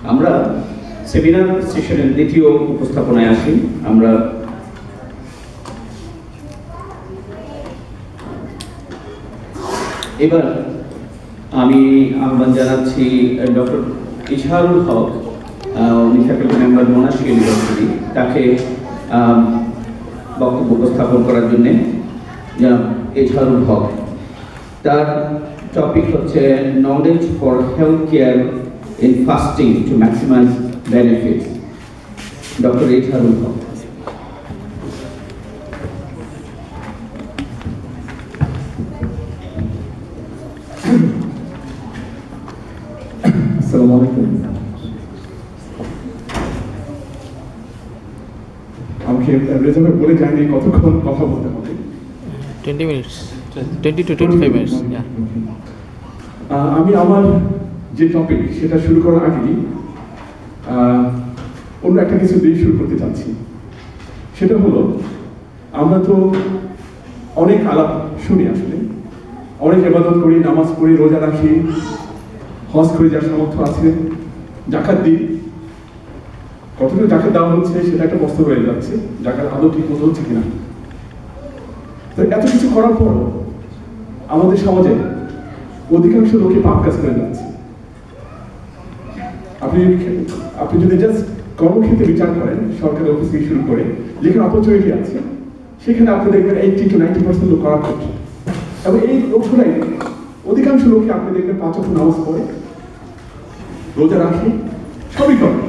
আমরা সেমিনার সেশনের দ্বিতীয় উপস্থাপনায় আসি। আমরা এবার আমি আহ্বান জানাচ্ছি ডক্টর ইজহারুল হক, উনি ফ্যাকাল্টি মেম্বার মোনাশ ইউনিভার্সিটি, তাকে বক্তব্য উপস্থাপন করার জন্যে জনাব এজহারুল হক। তার টপিক হচ্ছে knowledge for health care in fasting to maximize benefits. Doctor Ezharul Haque. আসসালামু আলাইকুম। আমাকে রেজাল্ট বলে যায়নি কতক্ষণ কথা বলতে হবে। 20 minutes, 20 to 25 minutes. আমি আমার যে টপিক সেটা শুরু করার আগেই অন্য একটা কিছু দিয়ে শুরু করতে চাচ্ছি। সেটা হলো, আমরা তো অনেক আলাপ শুনি, আসলে অনেক ইবাদত করি, নামাজ পড়ি, রোজা রাখি, হজ করে যার সামর্থ্য আছে, জাকাত দিই। কতটুকু জাকাত দেওয়া হচ্ছে সেটা একটা প্রশ্ন রয়ে যাচ্ছে, জাকাত আদৌ ঠিক মতো হচ্ছে কিনা। তো এত কিছু করার পর আমাদের সমাজে অধিকাংশ লোকে পাপ কাজ করে যাচ্ছে। আপনি যদি জাস্ট কর্মক্ষেত্রে বিচার করেন, সরকারি অফিস থেকে শুরু করে যেখানে অপরচুনিটি আছে, সেখানে আপনি দেখবেন 80 to 90% লোক করাপ করছে। এবং এই লোকগুলাই অধিকাংশ লোককে আপনি দেখবেন 5 ওয়াক্ত নামাজ পড়ে, রোজা রাখে, সবই করে।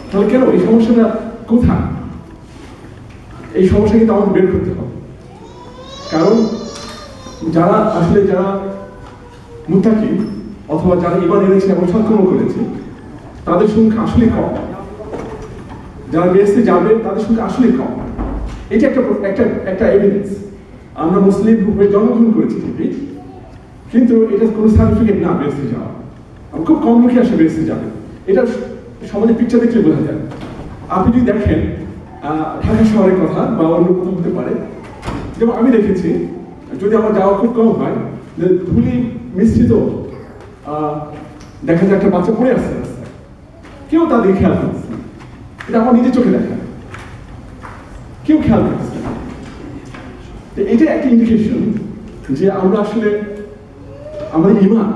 তাহলে কেন এই সমস্যাটা কোথায়? এই সমস্যা কিন্তু আমাদের বের করতে হবে। কারণ যারা মুত্তাকি অথবা যারা ঈমান এনেছে এবং সৎকর্ম করেছে, তাদের সংখ্যা আসলে কম। যারা বেহেশতে যাবে তাদের সংখ্যা আসলে কম। এটা একটা এভিডেন্স। আমরা মুসলিম হয়ে জন্মগ্রহণ করেছি ঠিকই, কিন্তু এটা কোনো সার্টিফিকেট না বেহেশতে যাওয়া। খুব কম লোকে আসে বেহেশতে যাবে। এটা সমাজের পিকচার দেখলে বোঝা যায়। আপনি যদি দেখেন ঢাকা শহরের কথা বা অন্য কোথাও হতে পারে, যেমন আমি দেখেছি, যদি আমার যাওয়া খুব কম হয়, যে ধুলি মিশ্রিত দেখা যায় একটা বাচ্চা পড়ে আসছে রাস্তায়, কেউ তাদের খেয়াল করছে না। এটা আমার নিজের চোখে দেখা, কেউ খেয়াল করছে না। তো এটা একটা ইন্ডিকেশন যে আমরা আসলে আমাদের ঈমান,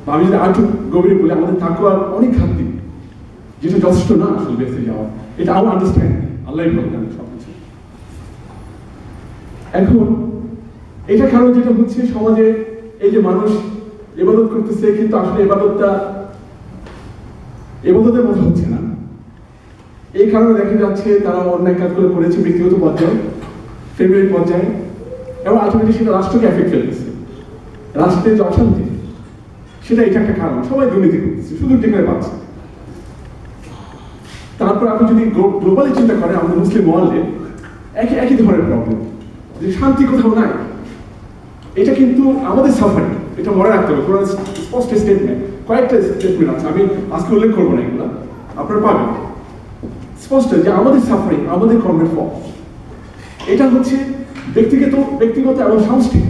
বা আমি যদি আরেকটু গভীরে বলি, আমাদের তাকওয়ার অনেক ঘাটতি, যেটা যথেষ্ট না আসলে বেঁচে যাওয়া। এটা আমার আন্ডারস্ট্যান্ড, আল্লাহই ভালো জানেন সবকিছু। এখন এটা কারণ যেটা হচ্ছে, সমাজে এই যে মানুষ ইবাদত করতেছে, কিন্তু আসলে ইবাদতের মতো হচ্ছে না। এই কারণে দেখা যাচ্ছে তারা অন্যায় কাজগুলো করেছে ব্যক্তিগত পর্যায়ে, ফ্যামিলির পর্যায়ে, এবং আলটিমেটলি সেটা রাষ্ট্রকে এফেক্ট ফেলতেছে। রাষ্ট্রের যে অশান্তি, সেটা এটা একটা কারণ। সবাই দুর্নীতি করতেছে, শুধু টেকারে পাচ্ছে। তারপর আপনি যদি গ্লোবালি চিন্তা করেন, আমাদের মুসলিম ওয়ার্ল্ডে একই ধরনের প্রবলেম, যে শান্তি কোথাও নাই। এটা কিন্তু আমাদের সাফারিং, এটা মনে রাখতে হবে। কোনো স্পষ্ট স্টেটমেন্ট, কয়েকটা স্টেটমেন্ট আছে, আমি আজকে উল্লেখ করবো না, এগুলো আপনারা পাবেন স্পষ্ট, যে আমাদের সাফারিং আমাদের কর্মের ফল। এটা হচ্ছে ব্যক্তিগত এবং সামষ্টিক।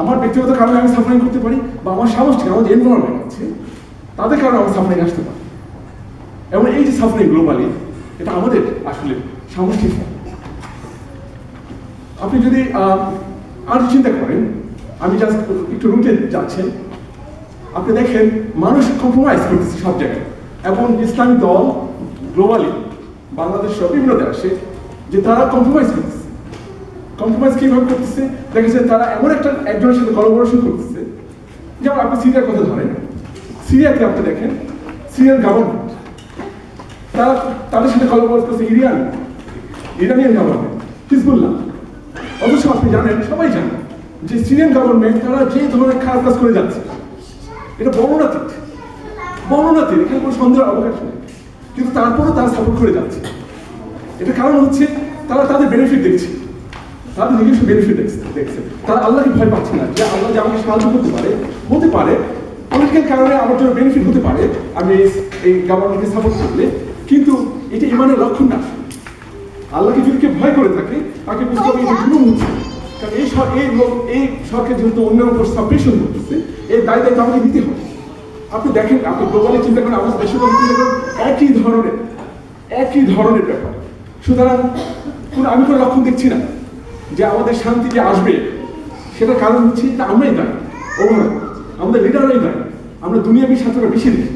আমার ব্যক্তিগত কারণে আমি সাফারিং করতে পারি, বা আমার সামষ্টিক, আমার যে এনভায়রনমেন্ট আছে তাদের কারণে আমার সাফারিং আসতে পারে। এবং এই যে সাফারিং গ্লোবালি, এটা আমাদের আসলে সামষ্টিক ফল। আপনি যদি আর চিন্তা করেন, আমি জাস্ট একটু রুটে যাচ্ছেন, আপনি দেখেন মানুষ কম্প্রোমাইজ করতেছে সব জায়গায়। এবং ইসলামিক দল গ্লোবালি, বাংলাদেশ সহ বিভিন্ন দেশে, যে তারা কম্প্রোমাইজ করতেছে। কম্প্রোমাইজ কিভাবে করতেছে? দেখেছেন তারা এমন একজনের সাথে কোলাবোরেশন করতেছে। যেমন আপনি সিরিয়ার কথা ধরেন, সিরিয়াতে আপনি দেখেন সিরিয়ান গভর্নমেন্ট, তাদের সাথে কোলাবোরেট করছে ইরানিয়ান গভর্নমেন্ট, হিজবুল্লাহ। অবশ্য আপনি জানেন, সবাই জানেন, যে সিরিয়ান গভর্নমেন্ট তারা যে ধরনের খারাপ কাজ করে যাচ্ছে, এটা বর্ণনাতীত, এখানে কোনো সন্দেহের অবকাশ নেই। কিন্তু তারপরেও তারা সাপোর্ট করে যাচ্ছে। এটা কারণ হচ্ছে তারা তাদের বেনিফিট দেখছে, তাদের নিজস্ব বেনিফিট দেখছে। তারা আল্লাহকে ভয় পাচ্ছে না, যে আল্লাহ যে আমাকে সাহায্য করতে পারে, হতে পারে পলিটিক্যাল কারণে আমার জন্য বেনিফিট হতে পারে আমি এই গভর্নমেন্টকে সাপোর্ট করলে, কিন্তু এটা ইমানের লক্ষণ না। আল্লাহকে যদি কেউ ভয় করে থাকে, তাকে বুঝতে হবে এটা জুলুম হচ্ছে। কারণ এই সরকার যেহেতু অন্যের উপর সাবমিশন করতেছে, এই দায়িত্ব আমাকে নিতে হবে। আপনি দেখেন, আপনি গ্লোবালি চিন্তা করেন, আমাদের দেশে চিন্তা করেন, একই ধরনের ব্যাপার। সুতরাং আমি কোনো লক্ষণ দেখছি না যে আমাদের শান্তি যে আসবে, সেটার কারণ হচ্ছে যে আমরাই দায়ী, ওভারঅল আমাদের লিডাররাই দায়ী। আমরা দুনিয়াবি স্বার্থটা বেশি দেখি,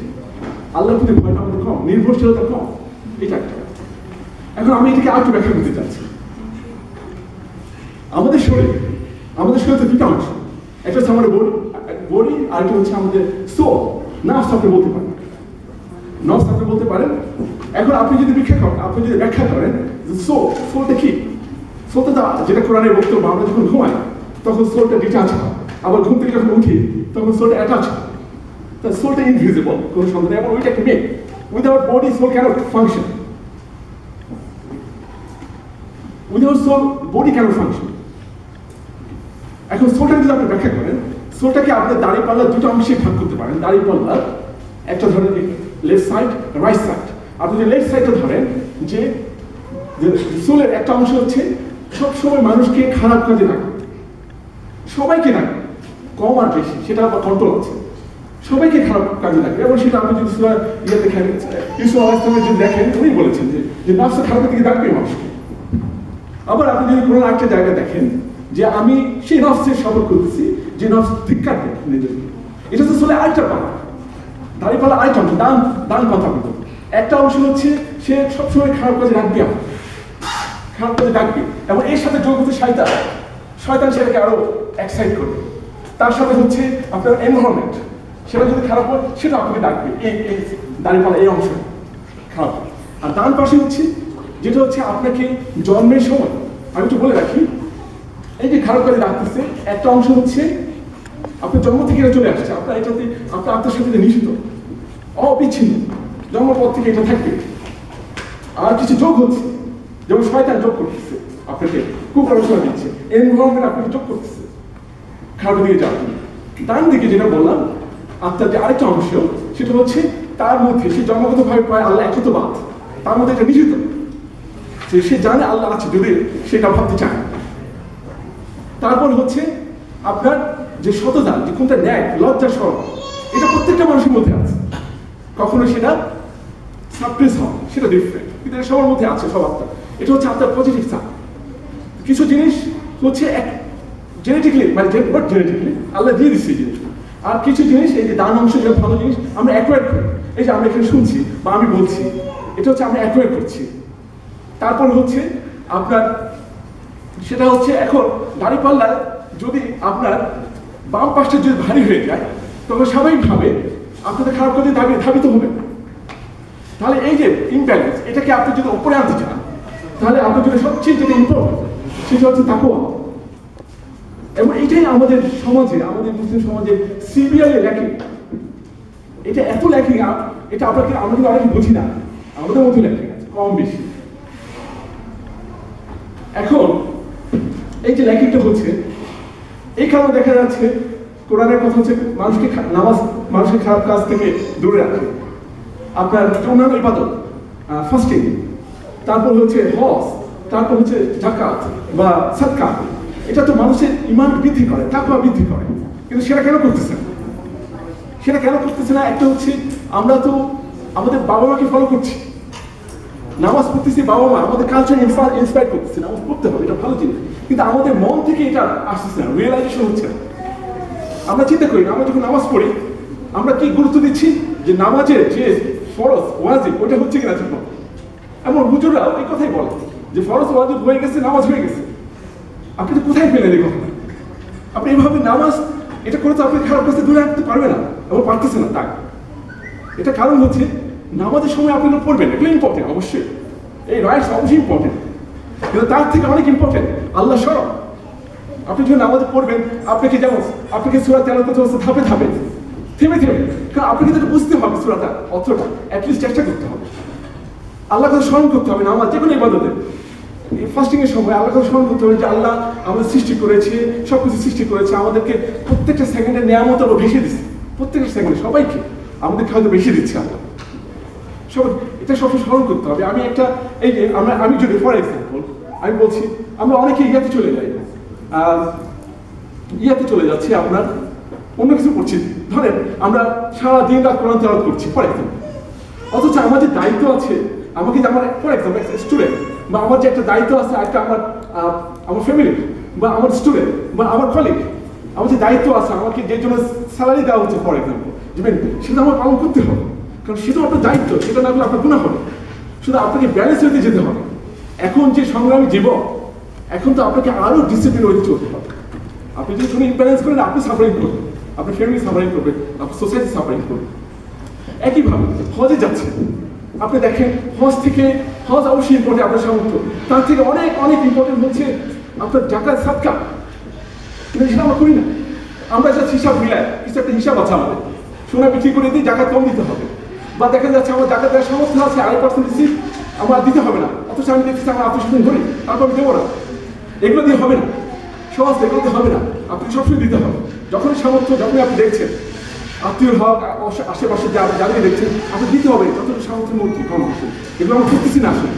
আল্লাহর প্রতি ভয়টা আমাদের কম, নির্ভরশীলতা কম, এটা একটা। এখন আমি এটাকে আরেকটু ব্যাখ্যা করতে চাচ্ছি। আমাদের শরীরে তো দুটো অংশ, একটা হচ্ছে আমাদের বডি, আরেকটা হচ্ছে আমাদের সোল, নার্ভস আপনি বলতে পারেন, নার্ভস আপনি বলতে পারেন। এখন আপনি যদি ব্যাখ্যা করেন যে সোলটা কি, সোলটা যেটা কোরআনের বক্তব্য, আমরা যখন ঘুমাই তখন সোলটা ডিটাচ হয়, আবার ঘুম থেকে যখন উঠি তখন সোলটা অ্যাটাচ হয়। তা সোলটা ইনভিজিবল, কোনো সন্দেহ নেই, এবং ওইটা একটা make. Without body soul cannot function, without soul body cannot function. এখন সোলটা যদি আপনি ব্যাখ্যা করেন, সোলটাকে আপনি দাঁড়িপাল্লার দুটো অংশে ভাগ করতে পারেন। দাঁড়িপাল্লার একটা ধরেন লেফট সাইড, রাইট সাইড। আপনি যদি লেফট সাইডটা ধরেন, যে সোলের একটা অংশ হচ্ছে সবসময় মানুষকে খারাপ কাজে রাখবে, সবাইকে রাখবে, কম আর বেশি সেটা আবার কন্ট্রোল আছে, সবাইকে খারাপ কাজে রাখবে। এবং সেটা আপনি যদি দেখেন, ইউসুফ আলাইহিস সালাম যদি দেখেন, উনি বলেছেন যে নাফসটা খারাপের দিকে রাখবে মানুষকে। আবার আপনি যদি কোনো একটা জায়গা দেখেন যে আমি সেই নফসের শপথ করতেছি, যে নফস ধিক্কার দেয় নিজেকে, এটা তো আসলে আরেকটা পালা, দাঁড়িপাল্লা আরেকটা অংশ, ডান কথা বলতো। একটা অংশ হচ্ছে সে সবসময় খারাপ কাজে রাখবে, খারাপ কাজে রাখবে, এবং এর সাথে যোগ হচ্ছে শয়তান সেটাকে আরো এক্সাইট করবে। তার সাথে হচ্ছে আপনার এনভায়রনমেন্ট, সেটা যদি খারাপ হয় সেটা আপনাকে ডাকবে, এই দাঁড়িপাল্লা এই অংশ খারাপ। আর ডান পাশে হচ্ছে যেটা হচ্ছে আপনাকে জন্মের সময়, আমি একটু বলে রাখি, এই যে খারাপ কাজে রাখতেছে একটা অংশ হচ্ছে আপনার জন্ম থেকে এটা চলে আসছে, আপনার এটাতে আপনার আত্মার সাথে নিষিদ্ধ, অবিচ্ছিন্ন, জন্মপথ থেকে এটা থাকবে। আর কিছু যোগ হচ্ছে, যেমন শয়তান যোগ করতেছে, আপনাকে কুপ্ররোচনা দিচ্ছে, এনভায়রনমেন্ট আপনাকে যোগ করতেছে খারাপের দিকে যাওয়ার জন্য। ডান দিকে যেটা বললাম, আত্মার যে আরেকটা অংশ, সেটা হচ্ছে তার মধ্যে সে জন্মগতভাবে পায় আল্লাহ একত্ববাদ, তার মধ্যে এটা নিষিদ্ধ, সে জানে আল্লাহ আছে, যদি সেটা ভাবতে চায়। তারপর হচ্ছে আপনার যে সততা, যে কোনটা ন্যায়, লজ্জা, সরব, এটা প্রত্যেকটা মানুষের মধ্যে আছে, কখনো সেটা সাপ্রেস হয়, সেটা ডিফারেন্ট, কিন্তু এটা সবার মধ্যে আছে, সব আত্মা। এটা হচ্ছে আপনার পজিটিভ সাইড। কিছু জিনিস হচ্ছে জেনেটিক্যালি, মানে জেনেটিক্যালি আল্লাহ দিয়ে দিচ্ছে জিনিস। আর কিছু জিনিস, এই যে ডান অংশ, যেটা ভালো জিনিস আমরা অ্যাকোয়ার করি, এই যে আমরা এখানে শুনছি বা আমি বলছি, এটা হচ্ছে আমরা অ্যাকোয়ার করছি। তারপর হচ্ছে আপনার সেটা হচ্ছে, এখন দাঁড়িপাল্লায় যদি আপনার বাম পাশটা যদি ভারী হয়ে যায়, তখন স্বাভাবিকভাবে আপনাদের খারাপ কাজে ধাবিত হবে। তাহলে এই যে ইমব্যালেন্স, এটাকে আপনি যদি উপরে আনতে চান, তাহলে আপনার জন্য সবচেয়ে যেটা ইম্পর্টেন্ট সেটা হচ্ছে তাকওয়া। এবং এটাই আমাদের সমাজে, আমাদের মুসলিম সমাজে সিভিয়ারলি ল্যাকিং। এটা এত ল্যাকিং, এটা আমরা কিন্তু অনেকে বুঝি না, আমাদের মধ্যে ল্যাকিং আছে কম বেশি। এখন এই যে ল্যাকিংটা হচ্ছে, এই কারণে দেখা যাচ্ছে কোরআনের কথা হচ্ছে মানুষকে খারাপ কাজ থেকে দূরে রাখে। আপনার অন্যান্য ইবাদত, ফাস্টিং, তারপর হচ্ছে হজ, তারপর হচ্ছে যাকাত বা সাদকা, এটা তো মানুষের ঈমান বৃদ্ধি করে, তাকওয়া বৃদ্ধি করে। কিন্তু সেটা কেন করতেছে না? একটা হচ্ছে আমরা তো আমাদের বাবা মাকে ফলো করছি, নামাজ পড়তেছি, বাবা মা আমাদের কালচার ইন্সপায়ার করতেছে, নামাজ পড়তে হবে, এটা ভালো জিনিস, কিন্তু আমাদের মন থেকে এটা আসতেছে না, রিয়েলাইজেশন হচ্ছে না। আমরা চিন্তা করি না, আমরা যখন নামাজ পড়ি আমরা কি গুরুত্ব দিচ্ছি, যে নামাজের যে ফরজ ওয়াজিব ওটা হচ্ছে কিনা ঠিক মতো। এমন হুজুররা এই কথাই বলে যে ফরজ ওয়াজিব হয়ে গেছে, নামাজ হয়ে গেছে। আপনি তো কোথায় পেলেন এই কথা? আপনি এইভাবে নামাজ এটা করে তো আপনি খারাপ কাছে দূরে রাখতে পারবে না, এবং পারতেছে না। তাই এটা কারণ হচ্ছে নামাজের সময় আপনি পড়বেন, এগুলো ইম্পর্টেন্ট অবশ্যই, এই রাইটস অবশ্যই ইম্পর্টেন্ট, কিন্তু তার থেকে অনেক ইম্পর্টেন্ট আল্লাহ স্মরণ। আপনি যখন নামাজে পড়বেন, আপনাকে সূরা তেলাওয়াত করতে হচ্ছে ধাপে ধাপে, থেমে, কারণ আপনাকে তো বুঝতে হবে সূরাটা, অর্থটা অ্যাটলিস্ট চেষ্টা করতে হবে। আল্লাহকে স্মরণ করতে হবে নামাজ, যে কোনো ইবাদতে, ফাস্টিং এর সময় আল্লাহকে স্মরণ করতে হবে যে আল্লাহ আমাদের সৃষ্টি করেছে, সবকিছু সৃষ্টি করেছে, আমাদেরকে প্রত্যেকটা সেকেন্ডে নিয়ামত আরো বেশি দিচ্ছে, প্রত্যেকটা সেকেন্ডে সবাইকে আমাদেরকে হয়তো বেশি দিচ্ছে আল্লাহ। এটা সবসময় স্মরণ করতে হবে। এই যে আমি যদি ফর এক্সাম্পল আমি বলছি, আমরা অনেকে ইয়াতে চলে যাচ্ছি আপনার অন্য কিছু করছি। ধরেন আমরা সারা দিন রাত কোরআন তেলাওয়াত করছি ফর এক্সাম্পল, অথচ আমার যে দায়িত্ব আছে আমাকে যে আমার ফর এক্সাম্পল স্টুডেন্ট বা আমার যে একটা দায়িত্ব আছে একটা আমার ফ্যামিলি বা আমার স্টুডেন্ট বা আমার কলিগ, আমার যে দায়িত্ব আছে আমাকে যে জন্য স্যালারি দেওয়া হচ্ছে ফর এক্সাম্পল, সেটা আমার পালন করতে হবে, কারণ সেটা আপনার দায়িত্ব, সেটা না হলে আপনার গুনাহ হবে। শুধু আপনাকে ব্যালেন্স হতে যেতে হবে। এখন যে সংগ্রামী জীবন, এখন তো আপনাকে আরো ডিসিপ্লিন হয়ে চলতে হবে। আপনি যদি কোনো ইমব্যালেন্স করেন আপনি সাফারিং করবেন, আপনার ফ্যামিলি সাফারিং করবে, আপনার সোসাইটি সাফারিং করবে। একইভাবে হজে যাচ্ছে, আপনি দেখেন হজ অবশ্যই ইম্পর্টেন্ট আপনার সামর্থ্য, তার থেকে অনেক অনেক ইম্পর্টেন্ট হচ্ছে আপনার জাকাত সাদকা, কিন্তু সেটা আমরা করি না। আমরা একটা হিসাব মিলাই, কিছু একটা হিসাব আছে আমাদের, সোনা বিক্রি করে দিয়ে জাকাত কম দিতে হবে, বা দেখা যাচ্ছে আমার জাকাত দেওয়ার সামর্থ্য আছে 2.5% দিচ্ছি আমার দিতে হবে না, অথচ আমি দেখছি আমার আত্মীয় ধরি তারপর আমি দেবো না। এগুলো দিয়ে হবে না, সহজ এগুলো দিয়ে হবে না, আপনি সবসময় দিতে হবে। যখনই সামর্থ্য, যখনই আপনি দেখছেন আত্মীয় হক আশেপাশে যাদেরকে দেখছেন, আপনি দিতে হবে যতটুকু সামর্থ্যের মধ্যে কম হচ্ছে। এগুলো আমরা করতেছি না আসলে।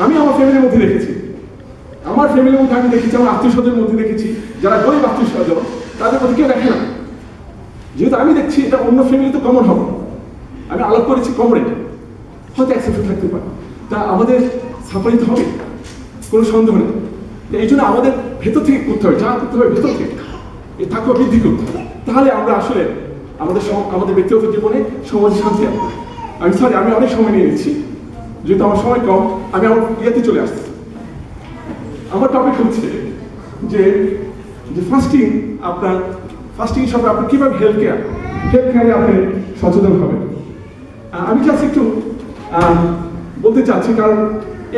আমি আমার ফ্যামিলির মধ্যে দেখেছি, আমার ফ্যামিলির মধ্যে আমি দেখেছি, আমার আত্মীয় স্বজনের মধ্যে দেখেছি, যারা গরিব আত্মীয় স্বজন তাদের মধ্যে কেউ দেখে না। যেহেতু আমি দেখছি এটা অন্য ফ্যামিলিতে কমন হবে, আমি আলাপ করেছি কম রেটে, হয়তো অ্যাকসেপ্ট থাকতে পারে, তা আমাদের সাফারিত হবে কোনো সন্দেহ নেই। এই জন্য আমাদের ভেতর থেকে করতে হবে, যা করতে হবে ভেতর থেকে, এই তাকে বৃদ্ধি করতে হবে, তাহলে আমরা আসলে আমাদের ব্যক্তিগত জীবনে সমাজে শান্তি আসবে। আমি অনেক সময় নিয়ে নিচ্ছি, যেহেতু আমার সময় কম, আমি আমার ইয়েতে চলে আসছি। আমার টপিক হচ্ছে যে ফাস্টিং, আপনার ফাস্টিং সম্পর্কে আপনার কীভাবে হেলথ কেয়ারে আপনি সচেতন হবেন। আমি জাস্ট একটু বলতে চাচ্ছি, কারণ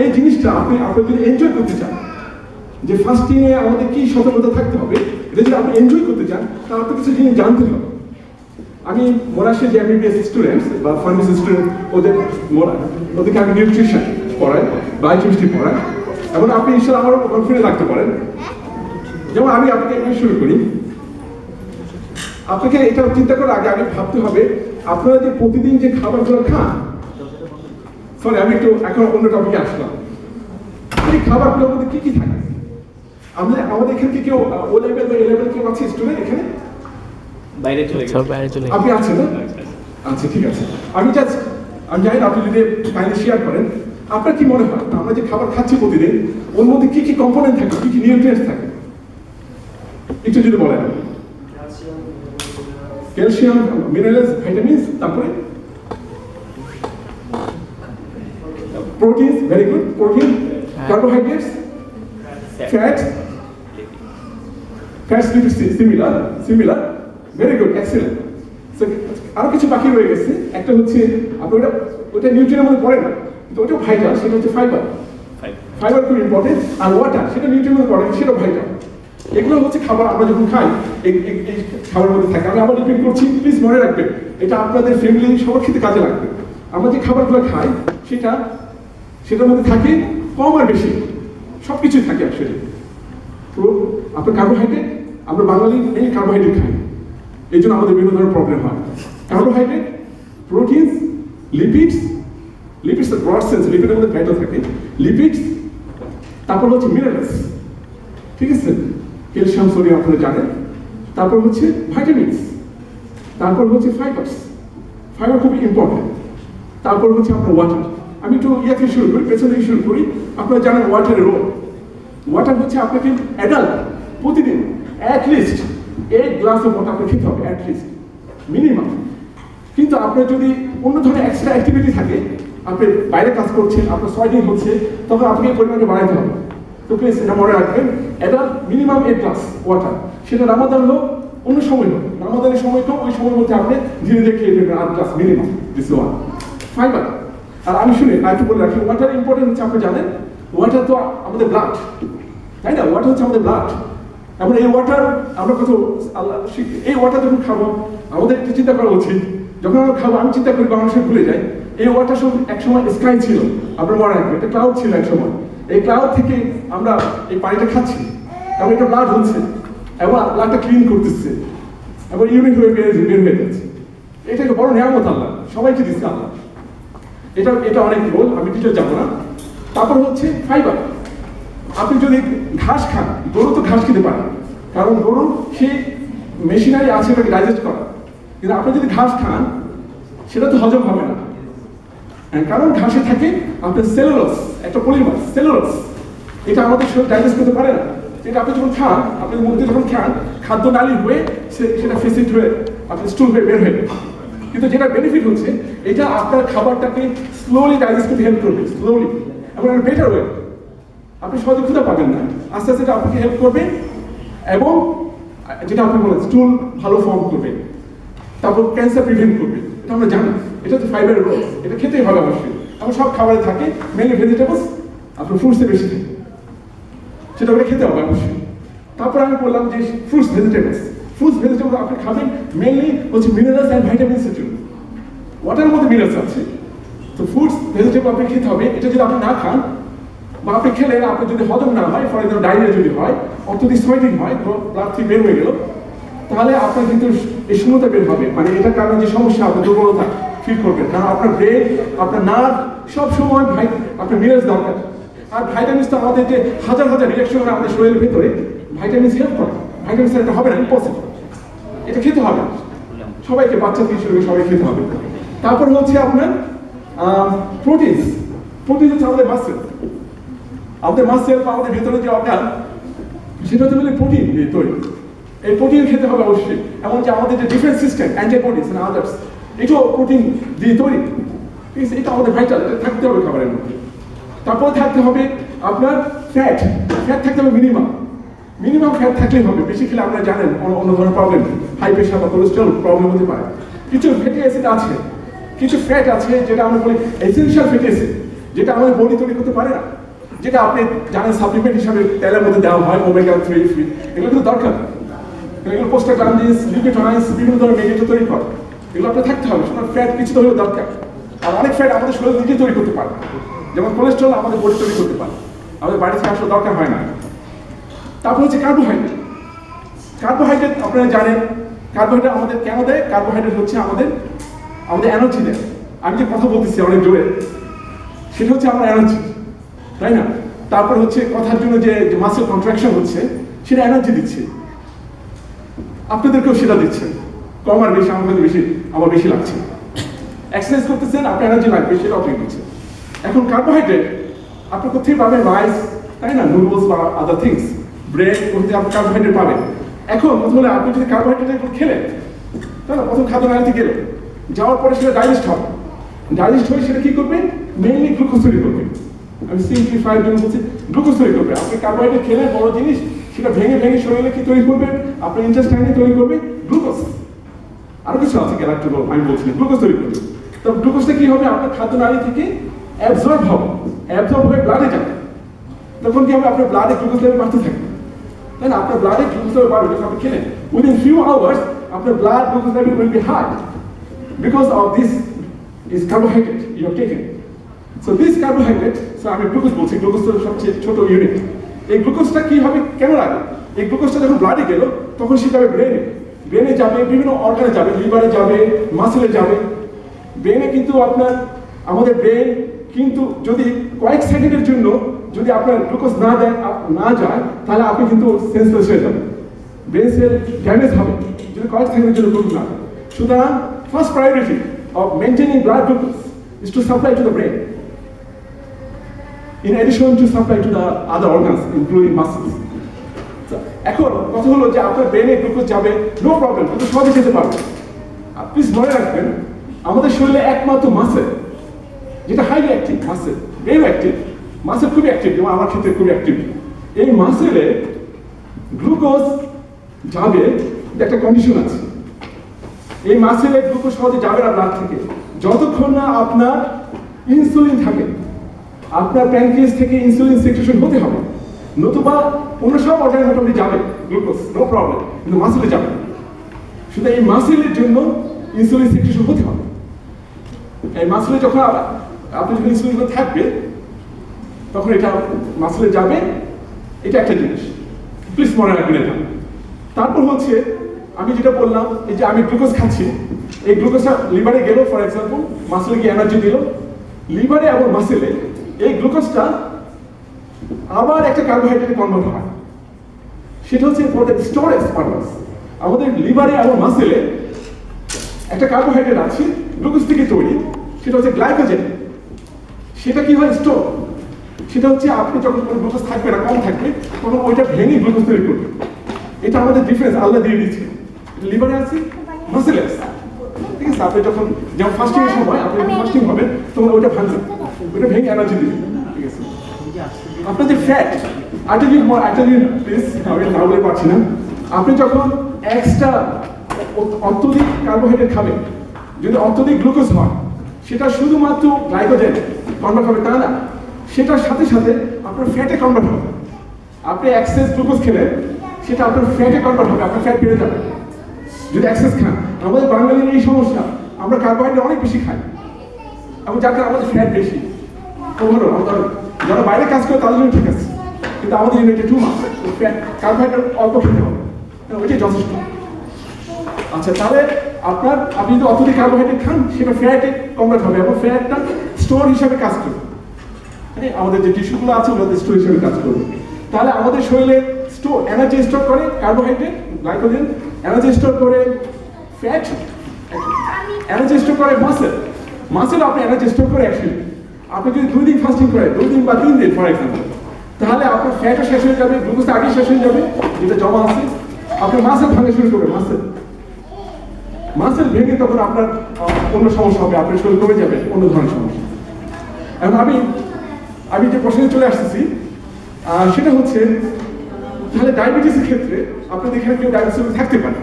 এই জিনিসটা আপনি যদি এনজয় করতে চান, যে ফাস্টিংয়ে আমাদের কী সতর্কতা থাকতে হবে, এটা যদি আপনি এনজয় করতে চান তাহলে আপনার কিছু জিনিস জানতে হবে। আমি মোরাসে যে এমবিবিএস স্টুডেন্টস বা ফার্মেসি স্টুডেন্ট, ওদেরকে আমি নিউট্রিশন পড়াই, বায়োকেমিস্ট্রি পড়াই, এবং আপনি ইনশাআল্লাহ আমার উপর কনফিডেন্স রাখতে পারেন। যেমন আমি আপনাকে এখানে শুরু করি, আপনাকে এটা চিন্তা করার আগে ভাবতে হবে আপনারা যে প্রতিদিন যে খাবারগুলো খান, সরি আমি একটু এখন অন্য টপিকে আসলাম, এই খাবারগুলোর মধ্যে কি কি থাকে? আমাদের এখানে কি কেউ ও লেভেল বা এ লেভেল কেউ আছে স্টুডেন্ট এখানে? বাইরে চলে আপনি আছেন না? আচ্ছা ঠিক আছে। আমি জানি আপনি যদি কাইন্ডলি শেয়ার করেন, আপনার কি মনে হয় আমরা যে খাবার খাচ্ছি প্রতিদিন ওর মধ্যে কি কি কম্পোনেন্ট থাকে, কি কি নিউট্রিয়েন্টস থাকে, একটু যদি বলেন। ক্যালসিয়াম, মিনারেলস, ভিটামিনস, তারপরে proteins, very good, protein, carbohydrates, fats, similar, very good, excellent. আরো কিছু বাকি রয়ে গেছে, একটা হচ্ছে আপনি ওটা নিউট্রিয়েন্টের মধ্যে পড়ে না, কিন্তু ওটা ভাইটাল, সেটা হচ্ছে ফাইবার খুব ইম্পর্টেন্ট। আর ওয়াটার, সেটা নিউট্রিয়েন্টের মধ্যে পড়ে, সেটা ভাইটাল। এগুলো হচ্ছে খাবার আমরা যখন খাই এই খাবারের মধ্যে থাকে। আমি আবার রিপিট করছি, প্লিজ মনে রাখবেন, এটা আপনাদের ফ্যামিলি সবার ক্ষেত্রে কাজে লাগবে। আমরা যে খাবারগুলো খাই সেটার মধ্যে থাকে কম আর বেশি সব কিছুই থাকে অ্যাকচুয়ালি। তো আপনার কার্বোহাইড্রেট, আমরা বাঙালি মেইন কার্বোহাইড্রেট খাই, এই জন্য আমাদের বিভিন্ন ধরনের প্রবলেম হয়। Carbohydrate, proteins, lipids broad sense, লিপিডের মধ্যে ফ্যাটও থাকে, লিপিডস, তারপর হচ্ছে মিনারেলস, ঠিক আছে, ক্যালসিয়াম, সোডিয়াম আপনারা জানেন, তারপর হচ্ছে ভাইটামিনস, তারপর হচ্ছে ফাইবার খুবই ইম্পর্টেন্ট, তারপর হচ্ছে আপনার ওয়াটার। আমি একটু থেকে শুরু করি, পেছন থেকে শুরু করি। আপনারা জানেন ওয়াটারের রোল। ওয়াটার হচ্ছে আপনাকে অ্যাডাল্ট প্রতিদিন অ্যাটলিস্ট 8 গ্লাস অফ ওয়াটার আপনাকে খেতে হবে, অ্যাটলিস্ট মিনিমাম। কিন্তু আপনার যদি অন্য ধরনের এক্সট্রা অ্যাক্টিভিটি থাকে, আপনি বাইরে কাজ করছেন, আপনার সোয়েটিং হচ্ছে, তখন আপনাকে এই পরিমাণটা বাড়াইতে হবে। তো প্লিজ এটা মনে রাখবেন, অ্যাডাল্ট মিনিমাম 8 গ্লাস ওয়াটার, সেটা রামাদান হোক অন্য সময় হোক, রামাদানের সময় হোক ওই সময়ের মধ্যে আপনি ধীরে ধীরে খেয়ে দেবেন 8 glass minimum. This one fiber. আর আমি শুনে একটু বলে রাখি, ওয়াটার ইম্পর্টেন্ট হচ্ছে আপনি জানেন, ওয়াটার তো আমাদের ব্লাড, তাই না? ওয়াটার হচ্ছে আমাদের ব্লাড। এবং এই ওয়াটার আমরা কত আল্লাহ, এই ওয়াটার যখন খাবো আমাদের একটু চিন্তা করা উচিত। যখন আমরা খাবো আমি চিন্তা করি মানুষের ভুলে যাই, এই ওয়াটার সব একসময় স্কাই ছিল, আপনার মনে রাখবেন, এটা ক্লাউড ছিল একসময়। এই ক্লাউড থেকে আমরা এই পানিটা খাচ্ছি, এবং এটা ব্লাড হচ্ছে, এবং ব্লাডটা ক্লিন করতেছে, এবং ইউরিন হয়ে বের হয়ে যাচ্ছে। এটাকে বড় নিয়ামত আল্লাহ সবাইকে দিচ্ছে আল্লাহ। এটা অনেক রোল, আমি ডিটেল যাবো না। তারপর হচ্ছে ফাইবার। আপনি যদি ঘাস খান, গরু তো ঘাস খেতে পারে, কারণ গরু সে মেশিনারি আছে এটাকে ডাইজেস্ট করা, কিন্তু আপনি যদি ঘাস খান সেটা তো হজম হবে না, কারণ ঘাসে থাকে আপনার সেলুলোজ, একটা পলিমার সেলুলোজ, এটা আমাদের শরীর ডাইজেস্ট করতে পারে না। এটা আপনি যখন খান, আপনি মুখে যখন খান, খাদ্য নালী হয়ে সেটা ফেসিড হয়ে আপনার স্টুল হয়ে বের হয়ে, কিন্তু যেটা বেনিফিট হচ্ছে এটা আপনার খাবারটাকে স্লোলি ডাইজেস্ট করতে হেল্প করবে, স্লোলি এবং একটা বেটার ওয়ে। আপনি সহজে ক্ষুধা পাবেন না, আস্তে আস্তে এটা আপনাকে হেল্প করবে এবং যেটা আপনি বলেন স্টুল ভালো ফর্ম করবে, তারপর ক্যান্সার প্রিভেন্ট করবে, এটা আমরা জানি। এটা হচ্ছে ফাইবারের রোল, এটা খেতেই হবে অবশ্যই। আমার সব খাবারে থাকে, মেনলি ভেজিটেবলস, আপনার ফ্রুটসে বেশি থাকে, সেটা ওটা খেতে হবে অবশ্যই। তারপর আমি বললাম যে ফ্রুটস ভেজিটেবলস আপনি খাবেন মেনলি হচ্ছে মিনারেলস অ্যান্ড ভাইটামিনসের জন্য। ওয়াটারের মধ্যে মিনারেলস আছে, তো ফ্রুটস ভেজিটেবল আপনি খেতে হবে। এটা যদি আপনি না খান বা আপনি খেলেন, আপনি যদি হজম না হয়, ফর এক্সাম্পল ডায়রিয়া যদি হয়, অত্যধিক সোয়েটিং হয়, ব্লাড থেকে বের হয়ে গেল, তাহলে আপনার কিন্তু এই শূন্যতা বের হবে, মানে এটার কারণে যে সমস্যা, আপনার দুর্বলতা ফিল করবেন, কারণ আপনার ব্রেন, আপনার নার্ভ সব সময় আপনার মিনারেলস দরকার। আর ভাইটামিনস তো আমাদের যে হাজার হাজার রিয়াকশন হয় আমাদের শরীরের ভিতরে, ভাইটামিনস হেল্প করে। ভাইটামিনস এটা হবে না, ইম্পসিবল, এটা খেতে হবে সবাইকে, বাচ্চা থেকে শুরু করে সবাই খেতে হবে। তারপর হচ্ছে আপনার প্রোটিনস হচ্ছে আমাদের মাসেল, বা আমাদের ভেতরে যে অর্গান, সেটা হচ্ছে বলে প্রোটিন দিয়ে তৈরি। এই প্রোটিন খেতে হবে অবশ্যই, এমনকি আমাদের যে defence system, antibodies and others, এটাও প্রোটিন দিয়ে তৈরি। এটা আমাদের ভাইটাল, এটা থাকতে হবে খাবারের মধ্যে। তারপরে থাকতে হবে আপনার ফ্যাট থাকতে হবে মিনিমাম ফ্যাট থাকলেই হবে। বেশি খেলে আপনারা জানেন অন্য ধরনের প্রবলেম, হাই প্রেশার বা কোলেস্টেরল প্রবলেম হতে পারে। কিছু ফ্যাটি অ্যাসিড আছে, কিছু ফ্যাট আছে যেটা আমরা বলি এসেনশিয়াল ফ্যাটি অ্যাসিড, যেটা আমাদের বডি তৈরি করতে পারে না, যেটা আপনি জানেন সাপ্লিমেন্ট হিসাবে তেলের মধ্যে দেওয়া হয়, ওমেগা 3, এগুলো কিন্তু দরকার। এগুলো প্রোস্টাগ্ল্যান্ডিনস, লিপিডস, বিভিন্ন ধরনের মেডিকেল তৈরি করে, এগুলো আপনার থাকতে হবে। সুতরাং ফ্যাট কিছু তো হলেও দরকার। আর অনেক ফ্যাট আমাদের শরীর নিজে তৈরি করতে পারে, যেমন কোলেস্ট্রল আমাদের বডি তৈরি করতে পারে, আমাদের বাড়ি থেকে আসলে দরকার হয় না। তারপর হচ্ছে কার্বোহাইড্রেট আপনারা জানেন, কার্বোহাইড্রেট আমাদের কেন দেয়? কার্বোহাইড্রেট হচ্ছে আমাদের এনার্জি দেয়। আমি যে কথা বলতেছি অনেক জোরে, সেটা হচ্ছে আমার এনার্জি, তাই না? তারপর হচ্ছে কথার জন্য যে মাসেল কন্ট্রাকশন হচ্ছে, সেটা এনার্জি দিচ্ছে, আপনাদেরকেও সেটা দিচ্ছে, কম আর বেশি আমার বেশি লাগছে। এক্সারসাইজ করতেছেন, আপনার এনার্জি লাগবে, সেটা আপনি দিচ্ছে। এখন কার্বোহাইড্রেট আপনি কোথায় পাবেন? রাইস, তাই না, নুডলস বা আদার থিংস, ব্রেড, কোথায় আপনি কার্বোহাইড্রেট পাবেন। এখন কথা হলে আপনি যদি কার্বোহাইড্রেট খেলেন, তাই না, প্রথম খাদ্য নালীতে গেলে, যাওয়ার পরে সেটা ডাইজেস্ট হবে, ডাইজেস্ট হয়ে সেটা কি করবে? মেইনলি গ্লুকোজ তৈরি করবে। আমি সিম্পলিফাইড জন্য বলছি, গ্লুকোজ তৈরি করবে। আপনি কার্বোহাইড্রেট খেলে বড় জিনিস, সেটা ভেঙে শরীরে কি তৈরি করবে? আপনার ইন্টেস্টাইনে তৈরি করবে গ্লুকোজ। আরো কিছু আছে গ্যালাক্টোল, আমি বলছি না, গ্লুকোজ তৈরি করবে। তো গ্লুকোজটা কি হবে? আপনার খাদ্য নালী থেকে অ্যাবজর্ব হয়ে ব্লাডে যাবে। তখন কি হবে? আপনার ব্লাডে গ্লুকোজ লেভেল বাড়তে থাকবে, তাই না? আপনার ব্লাডে গ্লুকোজ লেভেল বাড়বে যখন আপনি খেলেন। উইদিন ফিউ আওয়ার্স আপনার blood glucose level will be high, because of this is carbohydrate you have taken. So this carbohydrate, আমি গ্লুকোজ বলছি, গ্লুকোজ তো সবচেয়ে ছোট ইউনিট। এই গ্লুকোজটা কি হবে, কেন লাগে? এই গ্লুকোজটা যখন ব্লাডে গেল, তখন সে যাবে ব্রেনে যাবে, বিভিন্ন অর্গানে যাবে, লিভারে যাবে, মাসেলে যাবে। ব্রেনে কিন্তু আমাদের ব্রেন কিন্তু যদি কয়েক সেকেন্ডের জন্য যদি আপনার গ্লুকোজ না যায়, তাহলে আপনি কিন্তু সেন্সলেস হয়ে যাবেন, ব্রেন সেল ড্যামেজ হবে যদি কয়েক সেকেন্ডের জন্য গ্লুকোজ না যায়। সুতরাং first priority of maintaining blood glucose is to supply to the brain, in addition to supply to the other organs including muscles. এখন কথা হলো যে আপনার ব্রেনে গ্লুকোজ যাবে, নো প্রবলেম, কিন্তু সবই খেতে পারবেন। প্লিজ মনে রাখবেন, আমাদের শরীরে একমাত্র মাসেল যেটা হাইলি অ্যাক্টিভ, ভেরি অ্যাক্টিভ, খুবই অ্যাক্টিভ, যেমন আমার ক্ষেত্রে খুবই অ্যাক্টিভ। এই মাসেলে গ্লুকোজ যাবে, একটা কন্ডিশন আছে। এই মাসেলে গ্লুকোজ সহজে যাবে না ব্লাড থেকে যতক্ষণ না আপনার ইনসুলিন থাকে। আপনার প্যানক্রিয়াস থেকে ইনসুলিন সিক্রেশন হতে হবে, নতুবা অন্য সব অর্গানে মোটামুটি যাবে গ্লুকোজ, নো প্রবলেম, কিন্তু মাসেলে যাবে। শুধু এই মাসেলের জন্য ইনসুলিন সিক্রেশন হতে হবে। এই মাসেলে যখন আপনি যখন ইনসুলিন থাকবে, তখন এটা মাসেলে যাবে, এটা একটা জিনিস, প্লিজ মনে রাখবেন এটা। তারপর হচ্ছে আমি যেটা বললাম, এই যে আমি গ্লুকোজ খাচ্ছি, এই গ্লুকোজটা লিভারে গেল, ফর এক্সাম্পল মাসেলে গিয়ে এনার্জি দিল, লিভারে এবং মাসেলে এই গ্লুকোজটা আবার একটা কার্বোহাইড্রেটে কনভার্ট হয়। সেটা হচ্ছে ফর দ্য স্টোরেজ পারপাস। আমাদের লিভারে এবং মাসেলে একটা কার্বোহাইড্রেট আছে গ্লুকোজ থেকে তৈরি, সেটা হচ্ছে গ্লাইকোজেন। সেটা কি হয় স্টোর, সেটা হচ্ছে আপনি যখন কোনো গ্লুকোজ থাকবে না, কম থাকবে, তখন ওইটা ভেঙে গ্লুকোজ তৈরি করবে। এটা আমাদের ডিফারেন্স আল্লাহ দিয়ে দিচ্ছে। লিভারে আছে, মাসেলে আছে, ঠিক আছে। আপনি যখন যেমন ফাস্টিং এর সময় আপনি ফাস্টিং হবেন তখন ওইটা ভাঙবে, ওইটা ভেঙে এনার্জি দিবে, ঠিক আছে। আপনার যে ফ্যাট, আর্টারিন প্লিজ আমি না বলে পারছি না, আপনি যখন এক্সট্রা অত্যধিক কার্বোহাইড্রেট খাবেন, যদি অত্যধিক গ্লুকোজ হয়, সেটা শুধুমাত্র গ্লাইকোজেন কনভার্ট হবে তা না, সেটার সাথে সাথে আপনার ফ্যাটে কনভার্ট হবে। আপনি এক্সেস গ্লুকোজ খেলে সেটা আপনার ফ্যাটে কনভার্ট হবে, আপনার ফ্যাট বেড়ে যাবে যদি এক্সেস খান। আমাদের বাঙালির এই সমস্যা, আমরা কার্বোহাইড্রেট অনেক বেশি খাই এবং যার কারণে আমাদের ফ্যাট বেশি। যারা বাইরে কাজ করে তাদের জন্য ঠিক আছে, কিন্তু আমাদের জন্য এটা টু মাছ, কার্বোহাইড্রেট অল্প খেতে হবে, ওইটাই যথেষ্ট। আচ্ছা, তাহলে আপনি যদি অত্যধিক কার্বোহাইড্রেট খান, সেটা ফ্যাটে কনভার্ট হবে এবং ফ্যাটটা স্টোর হিসাবে কাজ করবে, আমাদের যে টিস্যুগুলো আছে ওগুলোতে স্টোর হিসাবে কাজ করবে। তাহলে আমাদের শরীরে স্টোর এনার্জি স্টোর করে কার্বোহাইড্রেট, গ্লাইকোজেন, এনার্জি স্টোর করে ফ্যাট, এনার্জি স্টোর করে মাসেল আপনি এনার্জি স্টোর করে অ্যাকচুয়ালি আপনি যদি 2 দিন ফাস্টিং করেন, 2 দিন বা 3 দিন ফর এক্সাম্পল, তাহলে আপনার ফ্যাটও শেষ হয়ে যাবে, গ্লুকোজটা আগে শেষ হয়ে যাবে যেটা জমা আছে, আপনি মাসেল ভাঙা শুরু করবেন। মাসেল ভেঙে তখন আপনার অন্য সমস্যা হবে, আপনার শরীর কমে যাবে, অন্য ধরনের সমস্যা। এখন আমি যে প্রশ্নে চলে আসতেছি সেটা হচ্ছে, তাহলে ডায়াবেটিসের ক্ষেত্রে আপনাদের এখানে কেউ ডায়াবেটিস থাকতে পারে,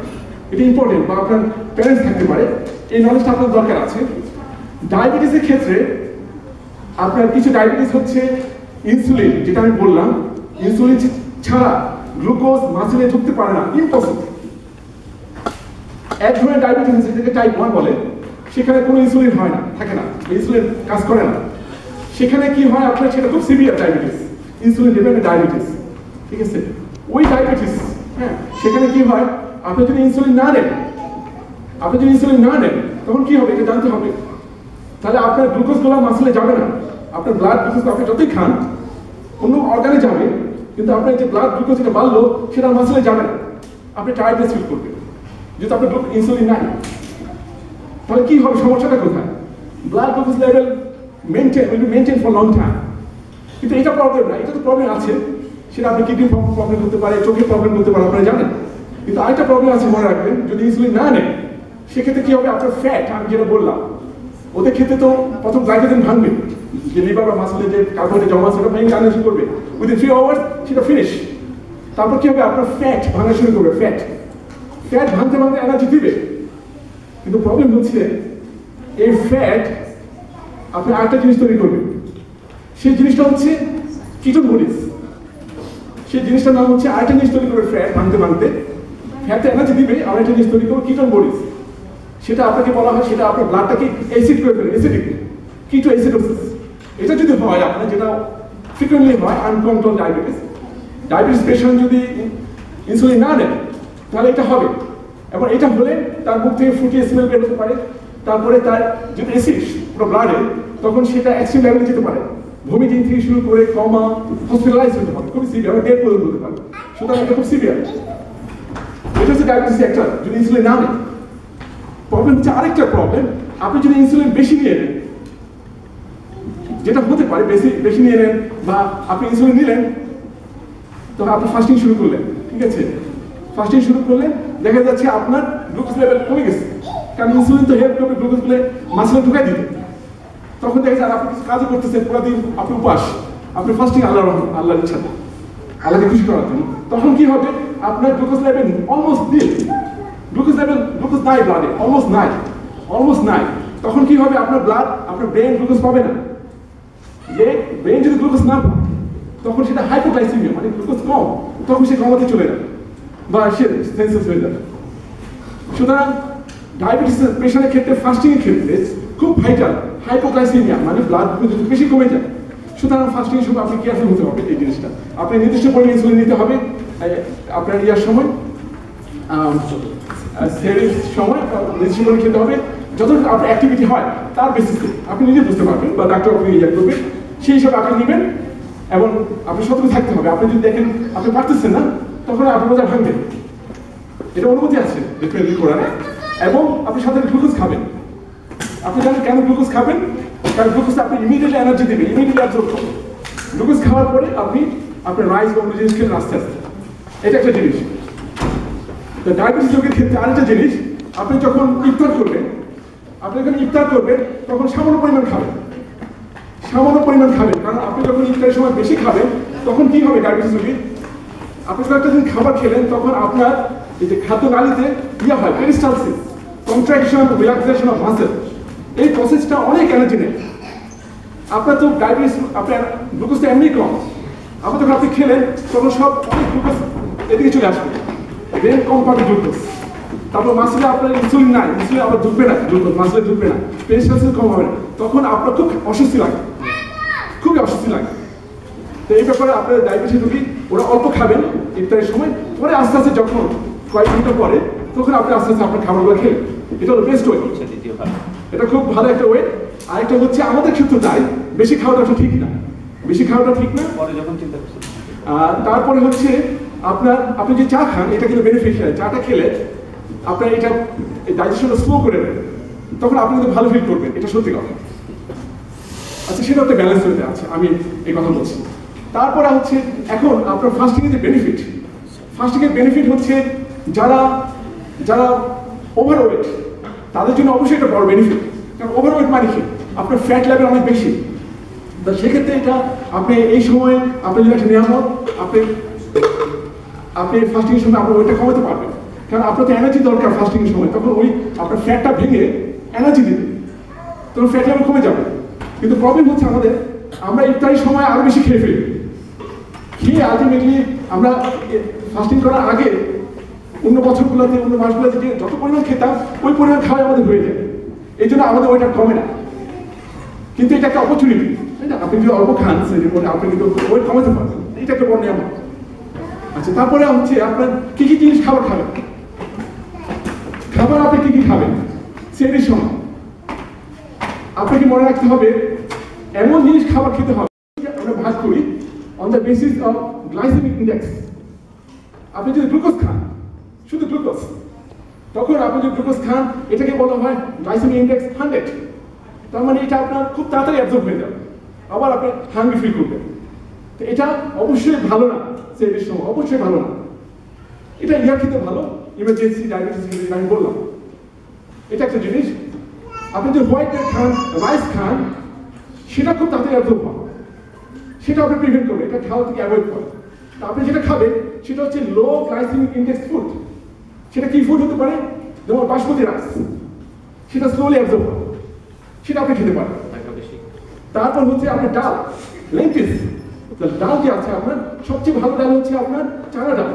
এটা ইম্পর্টেন্ট, বা আপনার প্যারেন্টস থাকতে পারে, এই নলেজটা আপনার দরকার আছে। ডায়াবেটিসের ক্ষেত্রে আপনার কিছু ডায়াবেটিস হচ্ছে ইনসুলিন, যেটা আমি বললাম, ইনসুলিন ছাড়া গ্লুকোজ মাসেলে ঢুকতে পারে না, ইম্পসিবল। এক ধরনের ডায়াবেটিস আছে যেটাকে টাইপ 1 বলে, সেখানে কোনো ইনসুলিন হয় না, থাকে না, ইনসুলিন কাজ করে না। সেখানে কি হয় আপনার, সেটা খুব severe diabetes, insulin dependent diabetes, ঠিক আছে। ওই ডায়াবেটিস, হ্যাঁ, সেখানে কি হয়, আপনি যদি ইনসুলিন না নেন, তখন কি হবে এটা জানতে হবে। তাহলে আপনার গ্লুকোজগুলো মাসেলে যাবে না, আপনার ব্লাড গ্লুকোজ আপনি যতই খান অন্য অর্গানে যাবে, কিন্তু আপনার যে ব্লাড গ্লুকোজ যেটা বাড়লো সেটা মাসেলে যাবে না, আপনি টায়ার্ডনেস ফিল করবেন যেহেতু আপনার ইনসুলিন নাই। তাহলে কি হবে, সমস্যাটা কোথায়? Blood glucose level maintain for long time, কিন্তু এটা প্রবলেম না, এটা তো প্রবলেম আছে, সেটা আপনি কিডনি প্রবলেম হতে পারে, চোখের প্রবলেম হতে পারে, আপনারা জানেন। কিন্তু আরেকটা প্রবলেম আছে, মনে রাখবেন, যদি ইনসুলিন না নেন সেক্ষেত্রে কি হবে, আপনার ফ্যাট, আমি যেটা বললাম, ওদের ক্ষেত্রে তো প্রথম গ্লাইকোজেন ভাঙবে, যে লিভার বা মাসেলে যে কার্বোহাইড্রেট জমা আছে সেটা ভেঙে এনার্জি করবে, উইদিন 3 আওয়ার্স সেটা ফিনিশ। তারপর কি হবে, আপনার ফ্যাট ভাঙা শুরু করবে, ফ্যাট ভাঙতে এনার্জি দিবে। কিন্তু প্রবলেম হচ্ছে এই ফ্যাট আপনি আরেকটা জিনিস তৈরি করবে, সেই জিনিসটা হচ্ছে কিটোন বডিজ। সেই জিনিসটার নাম হচ্ছে, আরেকটা জিনিস তৈরি করবে ফ্যাট ভাঙতে, ফ্যাটে এনার্জি দিবে, আর একটা জিনিস তৈরি করবে কিটোন বডিজ। সেটা আপনাকে বলা হয়, সেটা আপনার ব্লাডটাকে অ্যাসিড করে ফেলে, অ্যাসিডিক, কিটো অ্যাসিডোসিস। এটা যদি হয় আপনার, যেটা ফ্রিকুয়েন্টলি হয় আনকন্ট্রোল ডায়াবেটিস পেশেন্ট যদি ইনসুলিন না নেন তাহলে এটা হবে, এবং এটা হলে তার মুখ থেকে ফুটিয়ে স্মেল বের হতে পারে, তারপরে তার যদি অ্যাসিড পুরো ব্লাডে, তখন সেটা এক্সট্রিম লেভেলে যেতে পারে, ভমিটিং থেকে শুরু করে কমা, হসপিটালাইজ হতে পারে, খুবই সিভিয়ার, ডেথ পর্যন্ত হতে পারে। সুতরাং এটা খুব সিভিয়ার। এটা হচ্ছে ডায়াবেটিস একটা, যদি ইনসুলিন না নেন। প্রবলেম হচ্ছে আরেকটা প্রবলেম, আপনি যদি ইনসুলিন বেশি নিয়ে নেন, যেটা হতে পারে বেশি নিয়ে নেন, বা আপনি ইনসুলিন নিলেন, তবে আপনি ফাস্টিং শুরু করলেন, ঠিক আছে, ফাস্টিং শুরু করলেন, দেখা যাচ্ছে আপনার গ্লুকোজ লেভেল কমে গেছে, কারণ ইনসুলিন তো হেল্প করবে গ্লুকোজগুলো মাসেলে ঢুকাই দিতে। তখন দেখা যায় আপনি কিছু কাজও করতেছেন, পুরো দিন আপনি উপাস, আপনি ফাস্টিং আল্লাহর ইচ্ছাতে, আল্লাহকে খুশি করার জন্য। তখন কি হবে, আপনার গ্লুকোজ লেভেল অলমোস্ট নীল, গ্লুকোজ নাই ব্লাডে, অলমোস্ট নাই। তখন কি হবে, আপনার ব্রেন গ্লুকোজ পাবে না। ব্রেন যদি গ্লুকোজ না পায়, তখন সেটা হাইপোগ্লাইসেমিয়া, মানে গ্লুকোজ কম, তখন সে কমাতে চলে যাবে বা সে সেন্সেস হয়ে যাবে। সুতরাং ডায়াবেটিস পেশেন্টের ক্ষেত্রে, ফাস্টিং এর ক্ষেত্রে খুব ভাইটাল, হাইপোগ্লাইসেমিয়া মানে ব্লাড গ্লুকোজ বেশি কমে যায়। সুতরাং ফাস্টিং এর সময় আপনি কেয়ারফুল হতে হবে, এই জিনিসটা আপনি নির্দিষ্ট পরিমাণ ইনসুলিন নিতে হবে আপনার ইয়ার সময়, সেরির সময় নির্দিষ্ট পরিমাণ খেতে হবে, যতটুকু আপনার অ্যাক্টিভিটি হয় তার বেসিসে আপনি নিজে বুঝতে পারবেন, বা ডাক্তার আপনি ইয়ে করবেন, সেই হিসাবে আপনি নেবেন। এবং আপনি সতর্ক থাকতে হবে, আপনি যদি দেখেন আপনি পারতেছেন না, তখন আপনি বোঝা ভাঙবেন, এটা অনুমতি আছে ডেফিনেটলি কোরআনে। এবং আপনি সাথে গ্লুকোজ খাবেন। আপনি জানেন কেন গ্লুকোজ খাবেন? কারণ গ্লুকোজ আপনি ইমিডিয়েটলি এনার্জি দেবে, ইমিডিয়েটলি অ্যাবজর্ব করবে। গ্লুকোজ খাওয়ার পরে আপনি আপনার রাইস বা অন্য জিনিস খেলেন আস্তে আস্তে। এটা একটা জিনিস। তো ডায়াবেটিস রোগের ক্ষেত্রে আরেকটা জিনিস, আপনি যখন ইফতার করবেন, তখন সামান্য পরিমাণ খাবেন। কারণ আপনি যখন ইফতারের সময় বেশি খাবেন তখন কি হবে ডায়াবেটিস রোগীর? আপনি কয়েকটা দিন খাবার খেলেন তখন আপনার এই যে খাদ্য নালীতে হয় peristalsis, contraction, relaxation of muscle. এই প্রসেসটা অনেক এনার্জি নেয়। আপনার তো ডায়াবেটিস, আপনার গ্লুকোজটা এমনি কম। আপনি যখন আপনি খেলেন তখন সব অনেক গ্লুকোজ এদিকে চলে আসবে, ব্রেন কম পাবে গ্লুকোজ। তারপর মাসলে আপনার ইনসুলিন নাই, ইনসুলিন আবার ঢুকবে না, গ্লুকোজ মাসলে ঢুকবে না, পেরিস্টালসিস কম হবে না। তখন আপনার খুব অস্বস্তি লাগে, খুবই অস্বস্তি লাগে। তো এই ব্যাপারে আপনার ডায়াবেটিস রোগী ওরা অল্প খাবেন ইফতারের সময়, পরে আস্তে আস্তে যখন কয়েক ঘন্টা পরে তখন আপনি আস্তে আস্তে আপনার খাবারগুলো খেলেন। এটা হলো বেস্ট ওয়ে, এটা খুব ভালো একটা ওয়ে। আরেকটা হচ্ছে আমাদের ক্ষেত্রে তাই বেশি খাওয়াটা ঠিক না, পরে যখন চিন্তা করছেন। তারপরে হচ্ছে আপনি যে চা খান এটা কিন্তু বেনিফিশিয়াল। চাটা খেলে আপনার এটা ডাইজেশনটা স্লো করে দেবে, তখন আপনি কিন্তু ভালো ফিল করবেন, এটা সত্যি কথা। আচ্ছা, সেটা একটা ব্যালেন্স হয়ে আছে, আমি এই কথা বলছি। তারপরে হচ্ছে এখন আপনার ফাস্টিংয়ের যে বেনিফিট হচ্ছে যারা ওভারওয়েট তাদের জন্য অবশ্যই এটা বড় বেনিফিট। কারণ ওভারওয়েট মানে কি আপনার ফ্যাট লেভেল অনেক বেশি। তো সেক্ষেত্রে এটা আপনি এই সময় আপনি যদি একটা নিয়ামত আপনি ফাস্টিংয়ের সময় আপনার ওইটা কমাতে পারবেন। কারণ আপনার তো এনার্জি দরকার ফাস্টিংয়ের সময়, তখন ওই আপনার ফ্যাটটা ভেঙে এনার্জি দিবে, তখন ফ্যাট লেভেল কমে যাবে। কিন্তু প্রবলেম হচ্ছে আমরা ইফতারির সময় আরো বেশি খেয়ে ফেলি। আলটিমেটলি আমরা ফাস্টিং করার আগে অন্য বছরগুলোতে, অন্য মাসগুলোতে যে যত পরিমাণ খেতাম ওই পরিমাণ খাওয়াই আমাদের হয়ে যায়। এই জন্য আমাদের ওইটা কমে না। কিন্তু এটা একটা অপরচুনিটি, তাই না? আপনি যদি অল্প খান সেটা আপনি কিন্তু ওয়েট কমাতে পারবেন, এটা একটা বড় নিয়ম। আচ্ছা, তারপরে হচ্ছে আপনার কি কি জিনিস খাবার আপনি কি কি খাবেন সেটির সময় আপনাকে মনে রাখতে হবে এমন জিনিস খাবার খেতে হবে আমরা ভাগ করি on the basis of glycemic index. আপনি যদি গ্লুকোজ খান, শুধু গ্লুকোজ, তখন আপনি যদি গ্লুকোজ খান এটাকে বলা হয় গ্লাইসেমিক ইন্ডেক্স 100। তার মানে এটা আপনার খুব তাড়াতাড়ি অ্যাবজর্ব হয়ে যাবে, আবার আপনি হাঙ্গি ফিল করবেন। তো এটা অবশ্যই ভালো না, সেটির সময় অবশ্যই ভালো না। এটা ইয়ার খেতে ভালো, ইমার্জেন্সি ডায়াবেটিস ক্ষেত্রে আমি বললাম। এটা একটা জিনিস। আপনি যদি হোয়াইট ব্রেড খান, রাইস খান, সেটা খুব তাড়াতাড়ি অ্যাবজর্ব হয়, সেটা আপনি প্রিভেন্ট করবে, এটা খাওয়া থেকে অ্যাভয়েড করে। আপনি যেটা খাবেন সেটা হচ্ছে লো গ্লাইসেমিক ইন্ডেক্স ফুড। সেটা কি ফুড হতে পারে? যেমন বাসমতি রাইস, সেটা স্লোলি অ্যাবজর্ব হয়, সেটা আপনি খেতে পারেন। তারপর হচ্ছে আপনার ডাল, লেন্টিলস। ডাল যে আছে আপনার, সবচেয়ে ভালো ডাল হচ্ছে আপনার চানা ডাল,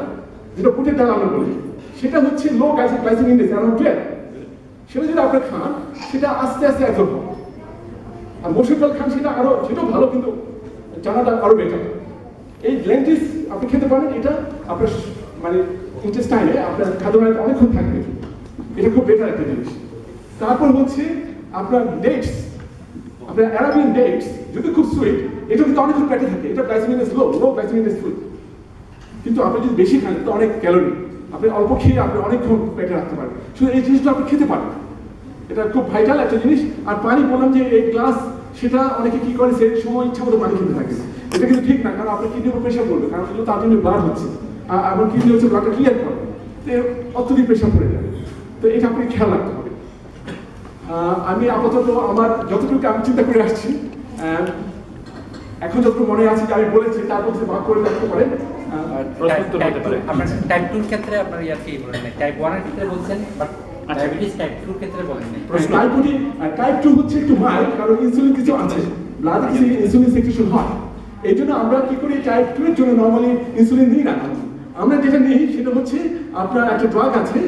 যেটা বুটের ডাল আমরা বলি। সেটা হচ্ছে লো গ্লাইসেমিক ইন্ডেক্স, অ্যারাউন্ড 12। সেটা যদি আপনি খান সেটা আস্তে আস্তে অ্যাবজর্ব হবে। আর মসুর ডাল খান সেটাও ভালো, কিন্তু চানা ডাল আরো বেটার। এই লেন্টিলস আপনি খেতে পারেন, এটা আপনার মানে ইন্টেস্টাইনে আপনার খাদ্যনালীতে অনেকক্ষণ থাকবে, এটা খুব বেটার একটা জিনিস। তারপর হচ্ছে আপনার ডেটস, আপনার অ্যারাবিয়ান ডেটস যদি খুব সুইট, এটা কিন্তু অনেকক্ষণ পেটে থাকে, এটা গ্লাইসেমিক ইন্ডেক্স লো গ্লাইসেমিক ইন্ডেক্স ফুড। কিন্তু আপনি যদি বেশি খান তো অনেক ক্যালোরি, আপনি অল্প খেয়ে আপনি অনেকক্ষণ পেটে রাখতে পারবেন। শুধু এই জিনিসটা আপনি খেতে পারেন, এটা খুব ভাইটাল একটা জিনিস। আর পানি বললাম যে এই গ্লাস, সেটা অনেকে কি করে সেই সময় ইচ্ছা মতো পানি খেতে থাকে, এটা কিন্তু ঠিক না। কারণ আপনার কিডনির উপর প্রেশার পড়বে, কারণ এগুলো তার জন্য ব্লাড হচ্ছে, আমার কিডনি হচ্ছে ব্লাডটা ক্লিয়ার করে, তো অত্যধিক প্রেশার পড়ে যাবে। তো এটা আপনি খেয়াল রাখতে হবে। আমি আপাতত আমার যতটুকু আমি চিন্তা করে আসছি, এখন যতটুকু মনে আছে যে আমি বলেছি তার মধ্যে ভাগ করে রাখতে পারেন। টাইপ 2 এর ক্ষেত্রে আপনার ইয়ার কি বলেন না, টাইপ 1 এর ক্ষেত্রে বলছেন, বাট ডায়াবেটিস টাইপ 2 এর ক্ষেত্রে বলেন না। টাইপ 2 হচ্ছে একটু মাইল্ড, কারণ ইনসুলিন কিছু আছে, ব্লাডে কিছু ইনসুলিন সেক্রেশন হয়। এই জন্য আমরা কি করি, টাইপ 2 এর জন্য নরমালি ইনসুলিন দিই না। আমরা যেটা নিই সেটা হচ্ছে আপনার একটা ড্রাগ আছে,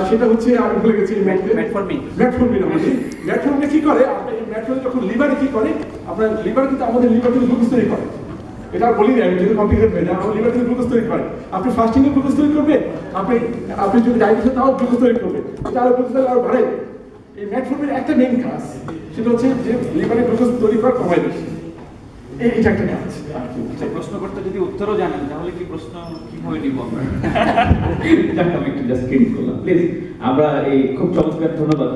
সেটা হচ্ছে আমি ভুলে গেছি, মেটফর্মিন। মেটফর্মিন কি করে, আপনার এই মেটফর্মিন যখন লিভারে কি করে, আপনার লিভার কিন্তু আমাদের লিভার কিন্তু গ্লুকোজ তৈরি করে। এটা বলি না, যদি কমপ্লিকেটেড হয়ে যায়, আমার লিভার কিন্তু গ্লুকোজ তৈরি করে। আপনি ফাস্টিং এ গ্লুকোজ তৈরি করবে, আপনি যদি ডায়াবেটিস তাও গ্লুকোজ তৈরি করবে, এটা আরো গ্লুকোজ আরো বাড়ে। এই মেটফর্মিন একটা মেইন কাজ, সেটা হচ্ছে যে লিভারে গ্লুকোজ তৈরি করা কমায় বেশি। এটা একটা কাজ। প্রশ্ন করতে যদি উত্তরও জানেন তাহলে কি প্রশ্ন কিভাবে নিব আমরা? আমি একটু জাস্ট ক্রিটিক করলাম প্লিজ। আমরা এই খুব চমৎকার ধন্যবাদ।